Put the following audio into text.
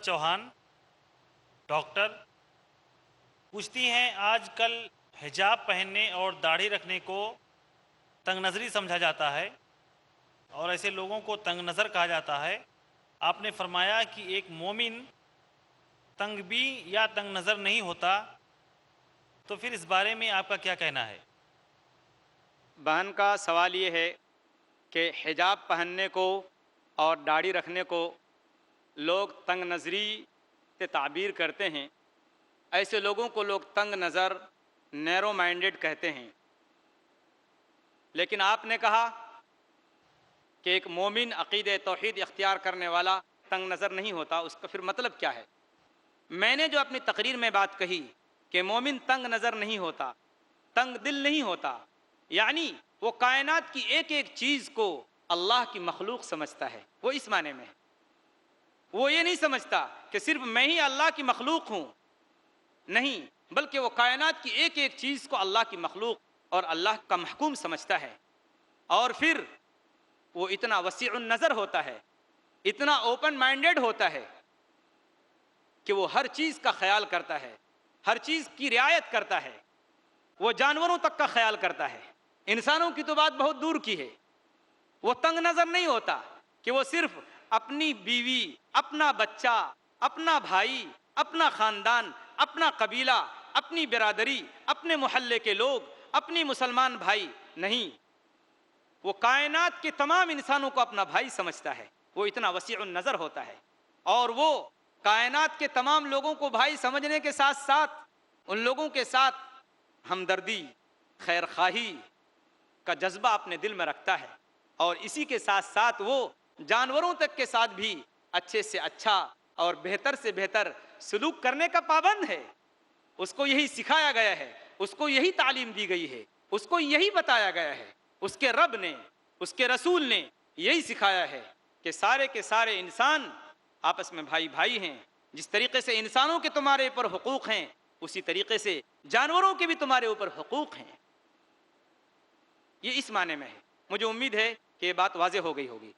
Chauhan doctor पूछती हैं, आज कल हिजाब पहनने और दाढ़ी रखने को तंग नज़री समझा जाता है और ऐसे लोगों को तंग नज़र कहा जाता है। आपने फरमाया कि एक मोमिन तंग भी या तंग नज़र नहीं होता, तो फिर इस बारे में आपका क्या कहना है? बहन का सवाल ये है कि हिजाब पहनने को और दाढ़ी रखने को लोग तंग नज़री से ताबीर करते हैं। ऐसे लोगों को लोग तंग नज़र, नैरो माइंडेड कहते हैं। लेकिन आपने कहा कि एक मोमिन अक़ीदे तौहीद इख्तियार करने वाला तंग नज़र नहीं होता, उसका फिर मतलब क्या है? मैंने जो अपनी तकरीर में बात कही कि मोमिन तंग नज़र नहीं होता, तंग दिल नहीं होता, यानी वो कायनात की एक एक चीज़ को अल्लाह की मखलूक समझता है। वो इस माने में है, वो ये नहीं समझता कि सिर्फ मैं ही अल्लाह की मखलूक हूँ, नहीं, बल्कि वो कायनात की एक एक चीज़ को अल्लाह की मखलूक और अल्लाह का महकूम समझता है। और फिर वो इतना वसीउन नज़र होता है, इतना ओपन माइंडेड होता है कि वो हर चीज़ का ख्याल करता है, हर चीज़ की रियायत करता है। वो जानवरों तक का ख्याल करता है, इंसानों की तो बात बहुत दूर की है। वो तंग नज़र नहीं होता कि वो सिर्फ अपनी बीवी, अपना बच्चा, अपना भाई, अपना ख़ानदान, अपना कबीला, अपनी बिरादरी, अपने मोहल्ले के लोग, अपनी मुसलमान भाई नहीं, वो कायनात के तमाम इंसानों को अपना भाई समझता है। वो इतना वसीउन नज़र होता है और वो कायनात के तमाम लोगों को भाई समझने के साथ साथ उन लोगों के साथ हमदर्दी, खैर खाही का जज्बा अपने दिल में रखता है। और इसी के साथ साथ वो जानवरों तक के साथ भी अच्छे से अच्छा और बेहतर से बेहतर सलूक करने का पाबंद है। उसको यही सिखाया गया है, उसको यही तालीम दी गई है, उसको यही बताया गया है। उसके रब ने, उसके रसूल ने यही सिखाया है कि सारे के सारे इंसान आपस में भाई भाई हैं। जिस तरीके से इंसानों के तुम्हारे ऊपर हुकूक हैं, उसी तरीके से जानवरों के भी तुम्हारे ऊपर हुकूक हैं। ये इस माने में है। मुझे उम्मीद है कि ये बात वाज़ेह हो गई होगी।